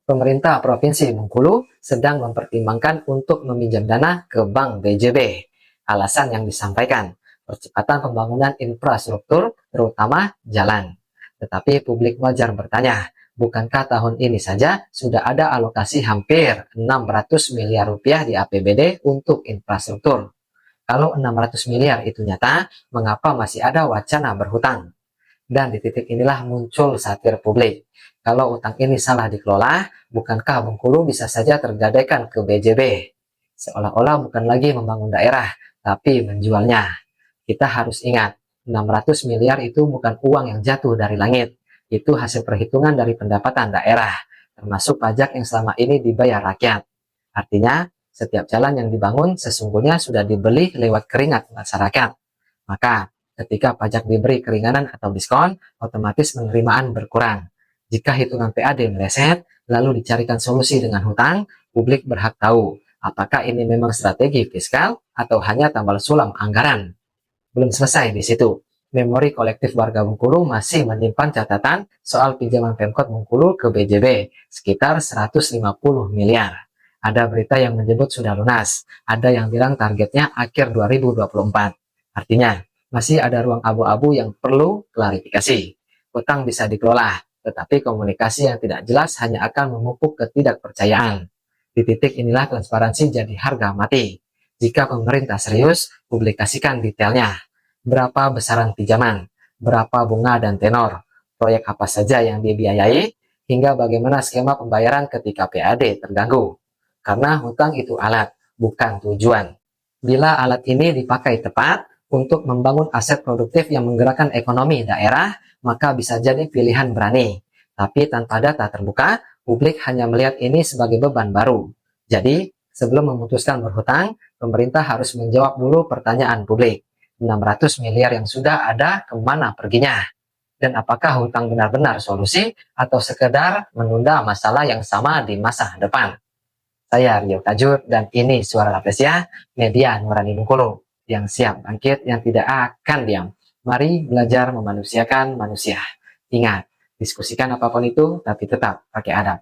Pemerintah Provinsi Bengkulu sedang mempertimbangkan untuk meminjam dana ke Bank BJB. Alasan yang disampaikan, percepatan pembangunan infrastruktur, terutama jalan. Tetapi publik wajar bertanya, bukankah tahun ini saja sudah ada alokasi hampir 600 miliar rupiah di APBD untuk infrastruktur? Kalau 600 miliar itu nyata, mengapa masih ada wacana berhutang? Dan di titik inilah muncul satir publik. Kalau utang ini salah dikelola, bukankah Bengkulu bisa saja tergadaikan ke BJB? Seolah-olah bukan lagi membangun daerah, tapi menjualnya. Kita harus ingat, 600 miliar itu bukan uang yang jatuh dari langit. Itu hasil perhitungan dari pendapatan daerah, termasuk pajak yang selama ini dibayar rakyat. Artinya, setiap jalan yang dibangun sesungguhnya sudah dibeli lewat keringat masyarakat. Maka, ketika pajak diberi keringanan atau diskon, otomatis penerimaan berkurang. Jika hitungan PAD meleset, lalu dicarikan solusi dengan hutang, publik berhak tahu apakah ini memang strategi fiskal atau hanya tambal sulam anggaran. Belum selesai di situ. Memori kolektif warga Bengkulu masih menyimpan catatan soal pinjaman Pemkot Bengkulu ke BJB sekitar 150 miliar. Ada berita yang menyebut sudah lunas, ada yang bilang targetnya akhir 2024. Artinya, masih ada ruang abu-abu yang perlu klarifikasi. Utang bisa dikelola, tetapi komunikasi yang tidak jelas hanya akan memupuk ketidakpercayaan. Di titik inilah transparansi jadi harga mati. Jika pemerintah serius, publikasikan detailnya. Berapa besaran pinjaman, berapa bunga dan tenor, proyek apa saja yang dibiayai, hingga bagaimana skema pembayaran ketika PAD terganggu. Karena hutang itu alat, bukan tujuan. Bila alat ini dipakai tepat untuk membangun aset produktif yang menggerakkan ekonomi daerah, maka bisa jadi pilihan berani. Tapi tanpa data terbuka, publik hanya melihat ini sebagai beban baru. Jadi, sebelum memutuskan berhutang, pemerintah harus menjawab dulu pertanyaan publik. 600 miliar yang sudah ada kemana perginya? Dan apakah hutang benar-benar solusi atau sekedar menunda masalah yang sama di masa depan? Saya Rio Tajur dan ini Suara Rafflesia, media Nurani Bengkulu yang siap bangkit, yang tidak akan diam. Mari belajar memanusiakan manusia. Ingat, diskusikan apapun itu tapi tetap pakai adab.